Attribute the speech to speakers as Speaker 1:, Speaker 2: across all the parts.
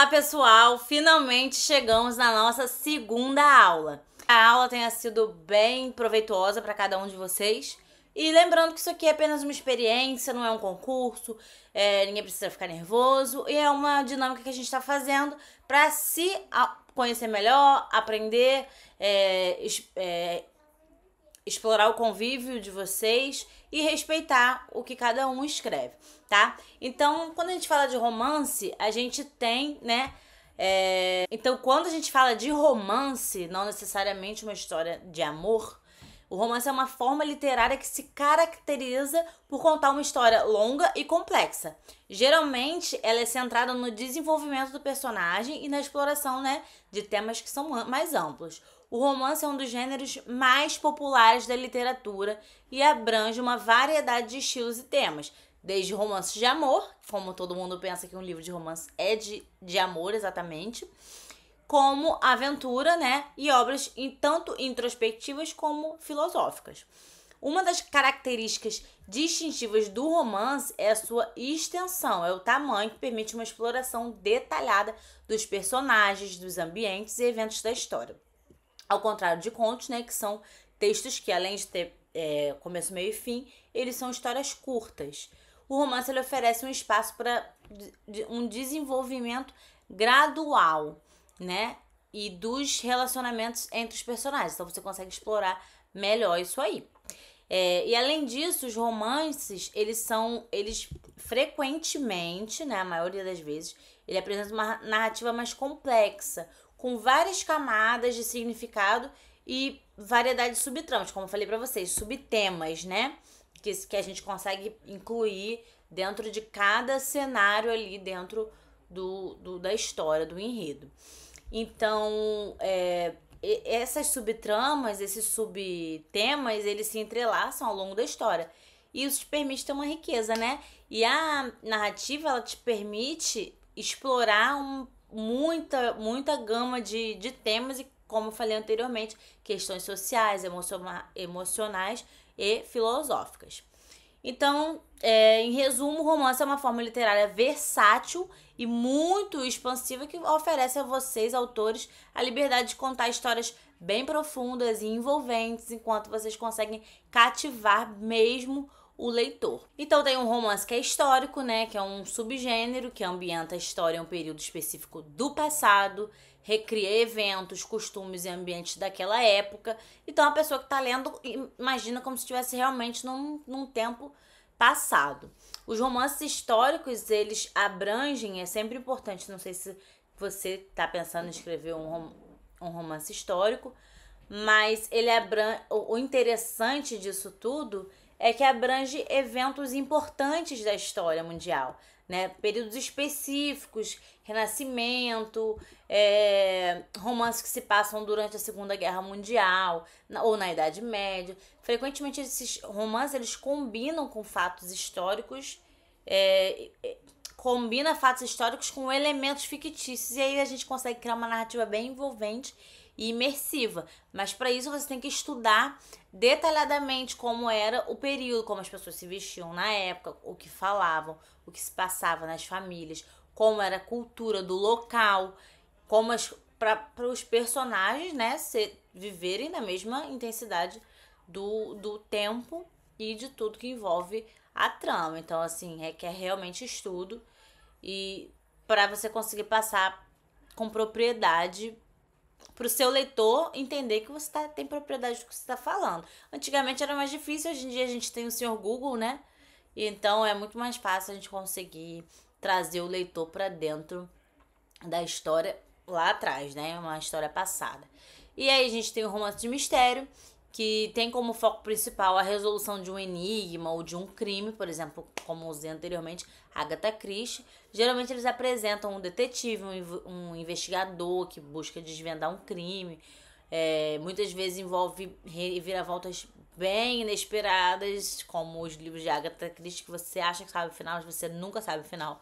Speaker 1: Olá, pessoal! Finalmente chegamos na nossa segunda aula. A aula tenha sido bem proveitosa para cada um de vocês. E lembrando que isso aqui é apenas uma experiência, não é um concurso, ninguém precisa ficar nervoso. E é uma dinâmica que a gente está fazendo para se conhecer melhor, aprender, explorar o convívio de vocês e respeitar o que cada um escreve, tá? Então, quando a gente fala de romance, a gente tem, né? Então, quando a gente fala de romance, não necessariamente uma história de amor, o romance é uma forma literária que se caracteriza por contar uma história longa e complexa. Geralmente, ela é centrada no desenvolvimento do personagem e na exploração, né, de temas que são mais amplos. O romance é um dos gêneros mais populares da literatura e abrange uma variedade de estilos e temas, desde romances de amor, como todo mundo pensa que um livro de romance é de amor exatamente, como aventura, né, e obras tanto introspectivas como filosóficas. Uma das características distintivas do romance é a sua extensão, é o tamanho que permite uma exploração detalhada dos personagens, dos ambientes e eventos da história. Ao contrário de contos, né, que são textos que, além de ter começo, meio e fim, eles são histórias curtas. O romance ele oferece um espaço para um desenvolvimento gradual, né, e dos relacionamentos entre os personagens. Então, você consegue explorar melhor isso aí. E além disso, os romances, eles frequentemente, né, a maioria das vezes, ele apresenta uma narrativa mais complexa, com várias camadas de significado e variedade de subtramas, como eu falei pra vocês, subtemas, né? Que a gente consegue incluir dentro de cada cenário ali dentro da história, do enredo. Então, essas subtramas, esses subtemas, eles se entrelaçam ao longo da história. E isso te permite ter uma riqueza, né? E a narrativa, ela te permite explorar muita gama de temas e, como eu falei anteriormente, questões sociais, emocionais e filosóficas. Então, em resumo, o romance é uma forma literária versátil e muito expansiva que oferece a vocês, autores, a liberdade de contar histórias bem profundas e envolventes, enquanto vocês conseguem cativar mesmo o leitor. Então tem um romance que é histórico, né, que é um subgênero que ambienta a história em um período específico do passado, recria eventos, costumes e ambientes daquela época. Então a pessoa que está lendo imagina como se estivesse realmente num tempo passado. Os romances históricos, eles abrangem, é sempre importante, não sei se você está pensando em escrever um romance histórico, mas o interessante disso tudo é que abrange eventos importantes da história mundial, né? Períodos específicos, Renascimento, romances que se passam durante a Segunda Guerra Mundial ou na Idade Média. Frequentemente esses romances eles combinam com fatos históricos, combina fatos históricos com elementos fictícios e aí a gente consegue criar uma narrativa bem envolvente e imersiva, mas para isso você tem que estudar detalhadamente como era o período, como as pessoas se vestiam na época, o que falavam, o que se passava nas famílias, como era a cultura do local, como para os personagens, né, viverem na mesma intensidade do tempo e de tudo que envolve a trama. Então, assim, requer realmente estudo e para você conseguir passar com propriedade para o seu leitor entender que você tem propriedade do que você está falando. Antigamente era mais difícil, hoje em dia a gente tem o Sr. Google, né? Então é muito mais fácil a gente conseguir trazer o leitor para dentro da história lá atrás, né? Uma história passada. E aí a gente tem o romance de mistério, que tem como foco principal a resolução de um enigma ou de um crime, por exemplo, como usei anteriormente, Agatha Christie. Geralmente eles apresentam um detetive, um investigador que busca desvendar um crime. Muitas vezes envolve reviravoltas bem inesperadas, como os livros de Agatha Christie, que você acha que sabe o final, mas você nunca sabe o final.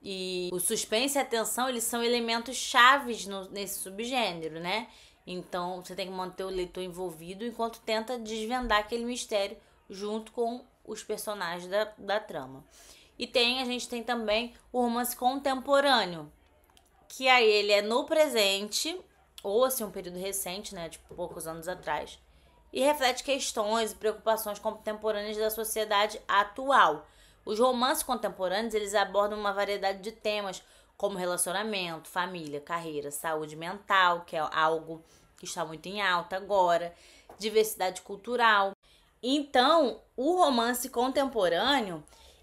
Speaker 1: E o suspense e a tensão, eles são elementos chaves nesse subgênero, né? Então, você tem que manter o leitor envolvido enquanto tenta desvendar aquele mistério junto com os personagens da trama. E a gente tem também o romance contemporâneo, que aí ele é no presente, ou assim, um período recente, né, tipo, poucos anos atrás, e reflete questões e preocupações contemporâneas da sociedade atual. Os romances contemporâneos, eles abordam uma variedade de temas, como relacionamento, família, carreira, saúde mental, que é algo que está muito em alta agora, diversidade cultural. Então, o romance contemporâneo,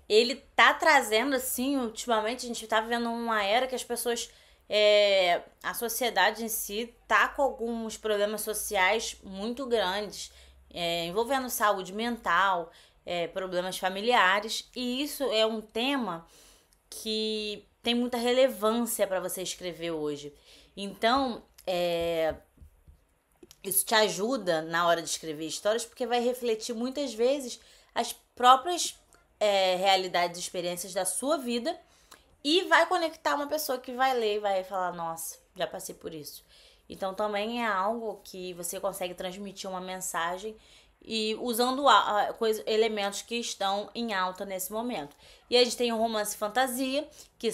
Speaker 1: ele tá trazendo, assim, ultimamente a gente tá vivendo uma era que as pessoas, a sociedade em si tá com alguns problemas sociais muito grandes, envolvendo saúde mental, problemas familiares, e isso é um tema que tem muita relevância para você escrever hoje. Então, isso te ajuda na hora de escrever histórias, porque vai refletir muitas vezes as próprias realidades e experiências da sua vida e vai conectar uma pessoa que vai ler e vai falar, nossa, já passei por isso. Então também é algo que você consegue transmitir uma mensagem e usando elementos que estão em alta nesse momento. E a gente tem o romance e fantasia, que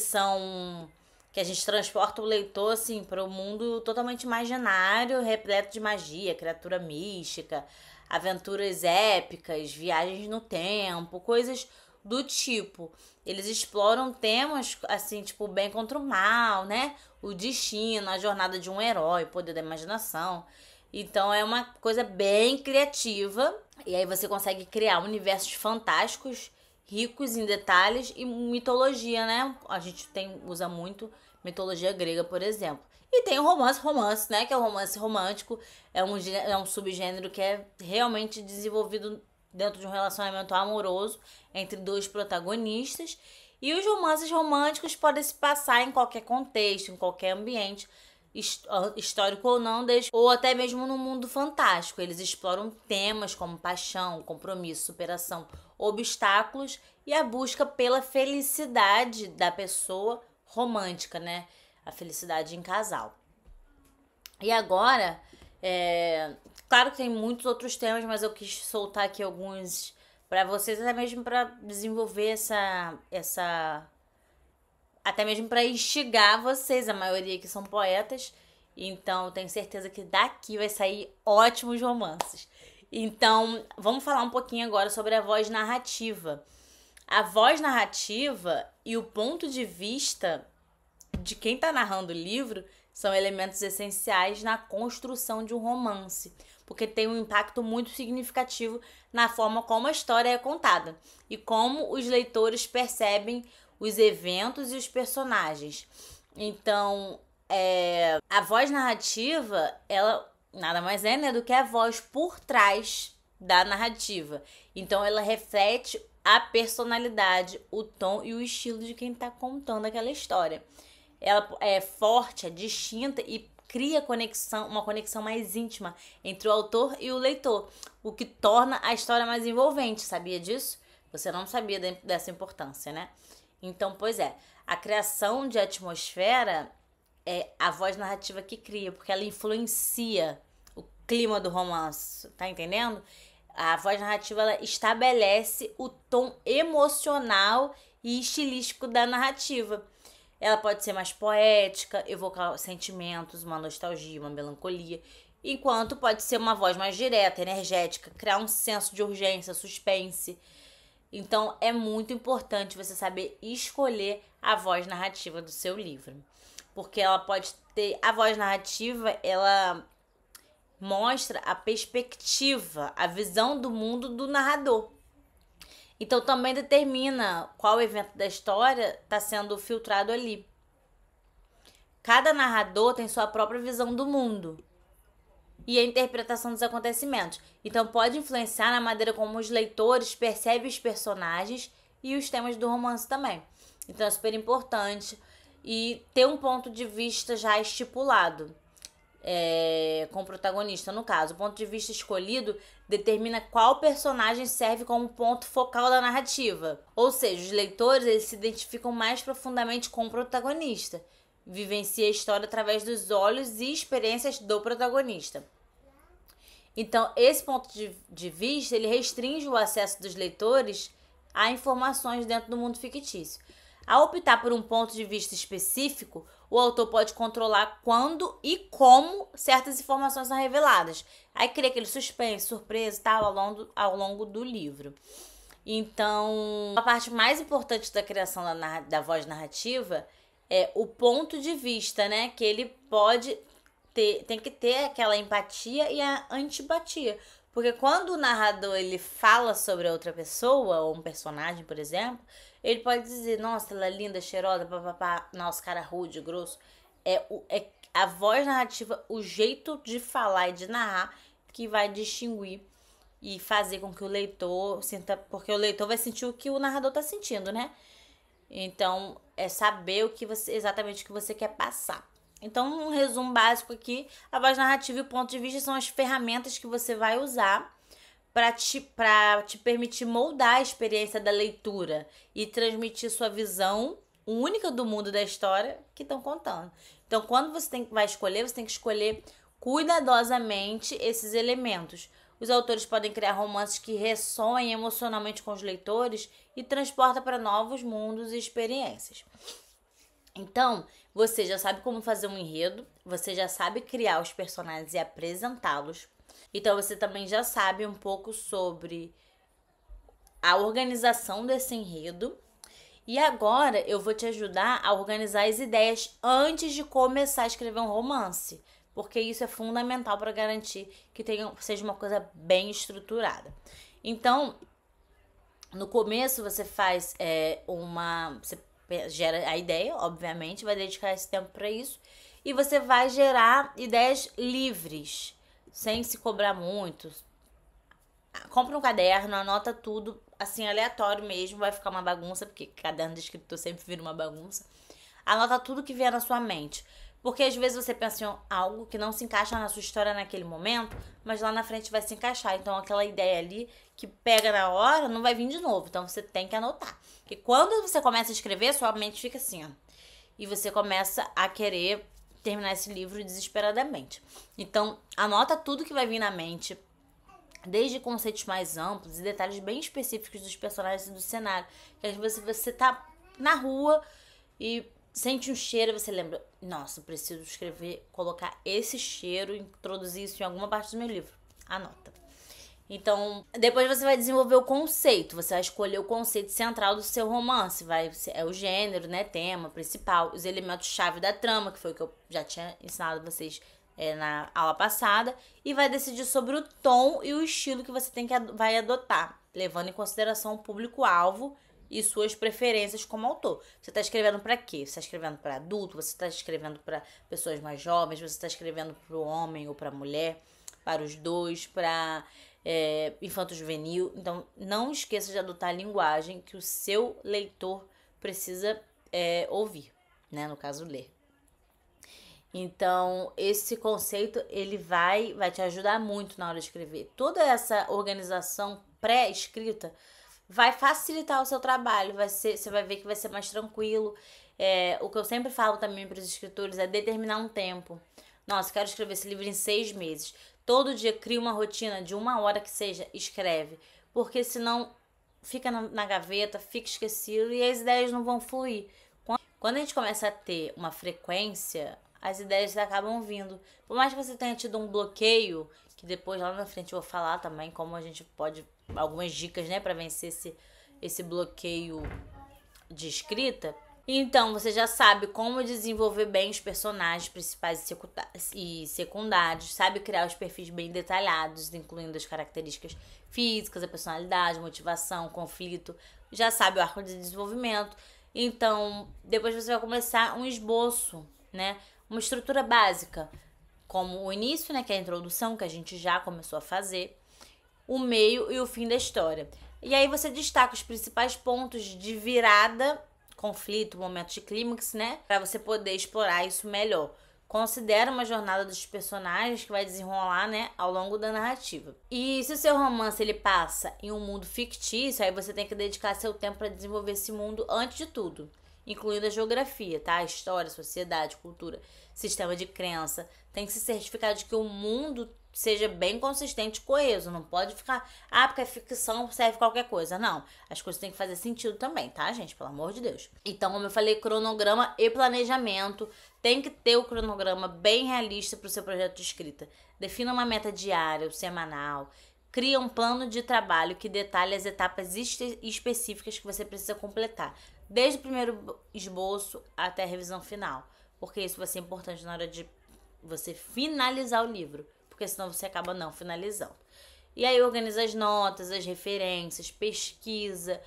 Speaker 1: a gente transporta o leitor assim para um mundo totalmente imaginário, repleto de magia, criatura mística, aventuras épicas, viagens no tempo, coisas do tipo. Eles exploram temas assim, tipo o bem contra o mal, né? O destino, a jornada de um herói, o poder da imaginação. Então é uma coisa bem criativa. E aí você consegue criar universos fantásticos, ricos em detalhes e mitologia, né? A gente usa muito mitologia grega, por exemplo. E tem o romance, né? Que é o romance romântico. É um subgênero que é realmente desenvolvido dentro de um relacionamento amoroso entre dois protagonistas. E os romances românticos podem se passar em qualquer contexto, em qualquer ambiente, histórico ou não, ou até mesmo no mundo fantástico. Eles exploram temas como paixão, compromisso, superação, obstáculos e a busca pela felicidade da pessoa romântica, né? A felicidade em casal. E agora, claro que tem muitos outros temas, mas eu quis soltar aqui alguns para vocês, até mesmo para desenvolver até mesmo para instigar vocês. A maioria aqui são poetas, então eu tenho certeza que daqui vai sair ótimos romances. Então, vamos falar um pouquinho agora sobre a voz narrativa. A voz narrativa e o ponto de vista de quem está narrando o livro são elementos essenciais na construção de um romance, porque tem um impacto muito significativo na forma como a história é contada e como os leitores percebem os eventos e os personagens. Então, a voz narrativa, ela nada mais é, né, do que a voz por trás da narrativa. Então, ela reflete a personalidade, o tom e o estilo de quem está contando aquela história. Ela é forte, é distinta e cria uma conexão mais íntima entre o autor e o leitor, o que torna a história mais envolvente. Sabia disso? Você não sabia dessa importância, né? Então, pois a criação de atmosfera é a voz narrativa que cria, porque ela influencia o clima do romance, tá entendendo? A voz narrativa, ela estabelece o tom emocional e estilístico da narrativa. Ela pode ser mais poética, evocar sentimentos, uma nostalgia, uma melancolia, enquanto pode ser uma voz mais direta, energética, criar um senso de urgência, suspense. Então, é muito importante você saber escolher a voz narrativa do seu livro. Porque ela pode ter... A voz narrativa, ela mostra a perspectiva, a visão do mundo do narrador. Então, também determina qual evento da história está sendo filtrado ali. Cada narrador tem sua própria visão do mundo e a interpretação dos acontecimentos. Então, pode influenciar na maneira como os leitores percebem os personagens e os temas do romance também. Então, é super importante e ter um ponto de vista já estipulado. Com o protagonista, no caso. O ponto de vista escolhido determina qual personagem serve como ponto focal da narrativa. Ou seja, os leitores eles se identificam mais profundamente com o protagonista. Vivencia a história através dos olhos e experiências do protagonista. Então, esse ponto de vista ele restringe o acesso dos leitores a informações dentro do mundo fictício. Ao optar por um ponto de vista específico, o autor pode controlar quando e como certas informações são reveladas. Aí cria aquele suspense, surpresa e tal ao longo do livro. Então, a parte mais importante da criação da voz narrativa é o ponto de vista, né? Que ele pode ter, tem que ter aquela empatia e a antipatia. Porque quando o narrador ele fala sobre a outra pessoa, ou um personagem, por exemplo, ele pode dizer, nossa, ela é linda, cheirosa, papapá, nossa, cara rude, grosso. É a voz narrativa, o jeito de falar e de narrar que vai distinguir e fazer com que o leitor sinta, porque o leitor vai sentir o que o narrador tá sentindo, né? Então, é saber exatamente o que você quer passar. Então, um resumo básico aqui, a voz narrativa e o ponto de vista são as ferramentas que você vai usar para te permitir moldar a experiência da leitura e transmitir sua visão única do mundo da história que estão contando. Então, quando você vai escolher, você tem que escolher cuidadosamente esses elementos. Os autores podem criar romances que ressoem emocionalmente com os leitores e transportam para novos mundos e experiências. Então, você já sabe como fazer um enredo, você já sabe criar os personagens e apresentá-los. Então, você também já sabe um pouco sobre a organização desse enredo. E agora, eu vou te ajudar a organizar as ideias antes de começar a escrever um romance. Porque isso é fundamental para garantir que seja uma coisa bem estruturada. Então, no começo você faz você gera a ideia, obviamente, vai dedicar esse tempo para isso. E você vai gerar ideias livres, sem se cobrar muito. Compra um caderno, anota tudo, assim, aleatório mesmo, vai ficar uma bagunça, porque caderno de escritor sempre vira uma bagunça. Anota tudo que vier na sua mente. Porque às vezes você pensa em algo que não se encaixa na sua história naquele momento, mas lá na frente vai se encaixar. Então aquela ideia ali que pega na hora não vai vir de novo. Então você tem que anotar. Porque quando você começa a escrever, sua mente fica assim, ó. E você começa a querer terminar esse livro desesperadamente. Então anota tudo que vai vir na mente. Desde conceitos mais amplos e detalhes bem específicos dos personagens e do cenário. Que às vezes você tá na rua e sente um cheiro e você lembra, nossa, preciso escrever, colocar esse cheiro, introduzir isso em alguma parte do meu livro. Anota. Então, depois você vai desenvolver o conceito, você vai escolher o conceito central do seu romance, é o gênero, né, tema principal, os elementos-chave da trama, que foi o que eu já tinha ensinado vocês na aula passada, e vai decidir sobre o tom e o estilo que você vai adotar, levando em consideração o público-alvo e suas preferências como autor. Você está escrevendo para quê? Você está escrevendo para adulto? Você está escrevendo para pessoas mais jovens? Você está escrevendo para o homem ou para a mulher? Para os dois? Para infanto-juvenil? Então, não esqueça de adotar a linguagem que o seu leitor precisa ouvir, né? No caso, ler. Então, esse conceito, ele vai te ajudar muito na hora de escrever. Toda essa organização pré-escrita vai facilitar o seu trabalho, você vai ver que vai ser mais tranquilo. O que eu sempre falo também para os escritores é determinar um tempo. Nossa, quero escrever esse livro em 6 meses. Todo dia cria uma rotina de 1 hora que seja, escreve. Porque senão fica na gaveta, fica esquecido e as ideias não vão fluir. Quando a gente começa a ter uma frequência, as ideias acabam vindo. Por mais que você tenha tido um bloqueio, que depois lá na frente eu vou falar também como a gente pode, algumas dicas, né, para vencer esse bloqueio de escrita. Então, você já sabe como desenvolver bem os personagens principais e secundários, sabe criar os perfis bem detalhados, incluindo as características físicas, a personalidade, motivação, conflito, já sabe o arco de desenvolvimento. Então, depois você vai começar um esboço, né, uma estrutura básica, como o início, né, que é a introdução, que a gente já começou a fazer, o meio e o fim da história. E aí você destaca os principais pontos de virada, conflito, momentos de clímax, né? Para você poder explorar isso melhor. Considera uma jornada dos personagens que vai desenrolar, né, ao longo da narrativa. E se o seu romance ele passa em um mundo fictício, aí você tem que dedicar seu tempo para desenvolver esse mundo antes de tudo. incluindo a geografia, tá? História, sociedade, cultura, sistema de crença. Tem que se certificar de que o mundo seja bem consistente e coeso. Não pode ficar, porque a ficção serve qualquer coisa. Não, as coisas têm que fazer sentido também, tá, gente? Pelo amor de Deus. Então, como eu falei, cronograma e planejamento. Tem que ter o cronograma bem realista para o seu projeto de escrita. Defina uma meta diária ou semanal. Cria um plano de trabalho que detalhe as etapas específicas que você precisa completar, desde o primeiro esboço até a revisão final, porque isso vai ser importante na hora de você finalizar o livro, porque senão você acaba não finalizando. E aí organiza as notas, as referências, pesquisa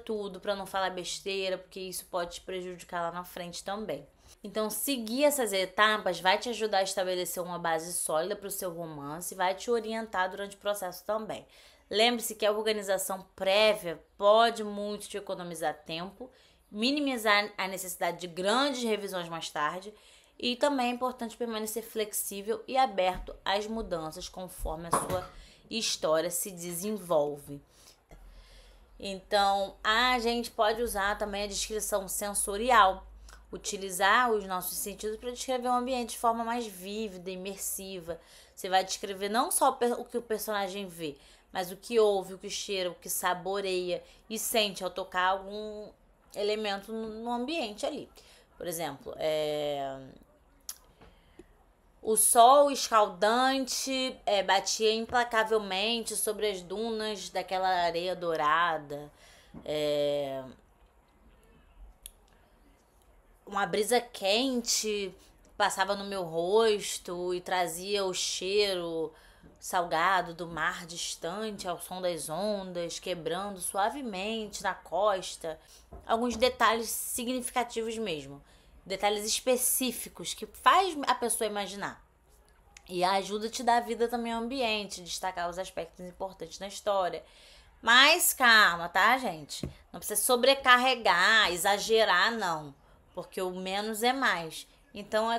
Speaker 1: tudo para não falar besteira, porque isso pode te prejudicar lá na frente também. Então, seguir essas etapas vai te ajudar a estabelecer uma base sólida para o seu romance e vai te orientar durante o processo também. Lembre-se que a organização prévia pode muito te economizar tempo, minimizar a necessidade de grandes revisões mais tarde e também é importante permanecer flexível e aberto às mudanças conforme a sua história se desenvolve. Então, a gente pode usar também a descrição sensorial, utilizar os nossos sentidos para descrever o ambiente de forma mais vívida, imersiva. Você vai descrever não só o que o personagem vê, mas o que ouve, o que cheira, o que saboreia e sente ao tocar algum elemento no ambiente ali. Por exemplo, o sol escaldante batia implacavelmente sobre as dunas daquela areia dourada. Uma brisa quente passava no meu rosto e trazia o cheiro salgado do mar distante ao som das ondas, quebrando suavemente na costa. Alguns detalhes significativos mesmo. Detalhes específicos que faz a pessoa imaginar. E ajuda a te dar vida também ao ambiente, destacar os aspectos importantes na história. Mas calma, tá, gente? Não precisa sobrecarregar, exagerar, não. Porque o menos é mais. Então,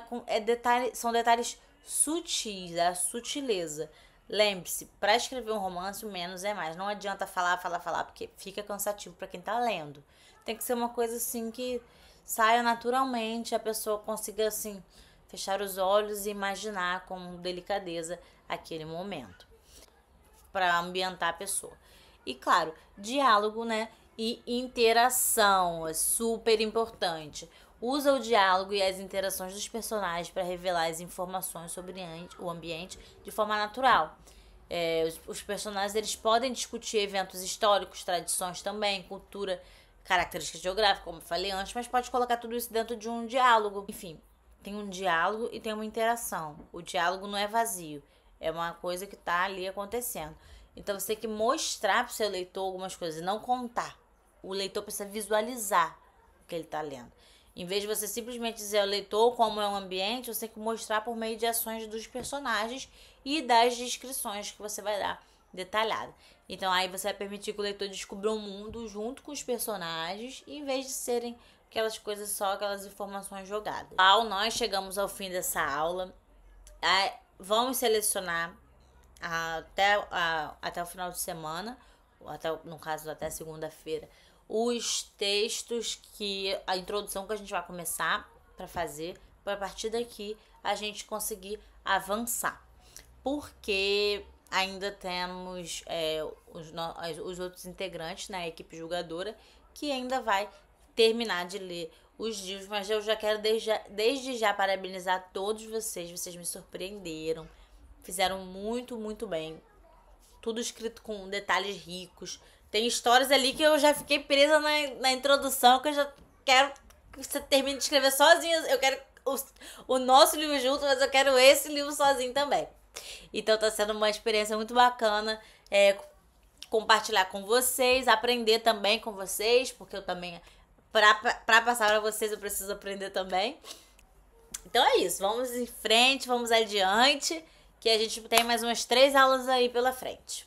Speaker 1: são detalhes sutis, a sutileza. Lembre-se, para escrever um romance, o menos é mais. Não adianta falar, porque fica cansativo para quem tá lendo. Tem que ser uma coisa assim que saia naturalmente, a pessoa consiga assim fechar os olhos e imaginar com delicadeza aquele momento para ambientar a pessoa. E claro, diálogo, né? E interação é super importante. Usa o diálogo e as interações dos personagens para revelar as informações sobre o ambiente de forma natural. Os personagens eles podem discutir eventos históricos, tradições também, cultura, características geográficas, como eu falei antes, mas pode colocar tudo isso dentro de um diálogo. Enfim, tem um diálogo e tem uma interação. O diálogo não é vazio, é uma coisa que está ali acontecendo. Então você tem que mostrar para o seu leitor algumas coisas, não contar. O leitor precisa visualizar o que ele está lendo. Em vez de você simplesmente dizer ao leitor como é o ambiente, você tem que mostrar por meio de ações dos personagens e das descrições que você vai dar detalhada. Então aí você vai permitir que o leitor descubra um mundo junto com os personagens, em vez de serem aquelas coisas só, aquelas informações jogadas. Nós chegamos ao fim dessa aula. Vamos selecionar até o final de semana, no caso até segunda-feira, os textos a introdução que a gente vai começar para fazer, para a partir daqui a gente conseguir avançar. Porque ainda temos os outros integrantes na equipe julgadora que ainda vai terminar de ler os livros, mas eu já quero desde já parabenizar todos vocês me surpreenderam, fizeram muito, muito bem, tudo escrito com detalhes ricos. Tem histórias ali que eu já fiquei presa na introdução, que eu já quero que você termine de escrever sozinho. Eu quero o nosso livro junto, mas eu quero esse livro sozinho também. Então tá sendo uma experiência muito bacana compartilhar com vocês, aprender também com vocês, porque eu também, pra passar pra vocês, eu preciso aprender também. Então é isso, vamos em frente, vamos adiante, que a gente tem mais umas 3 aulas aí pela frente.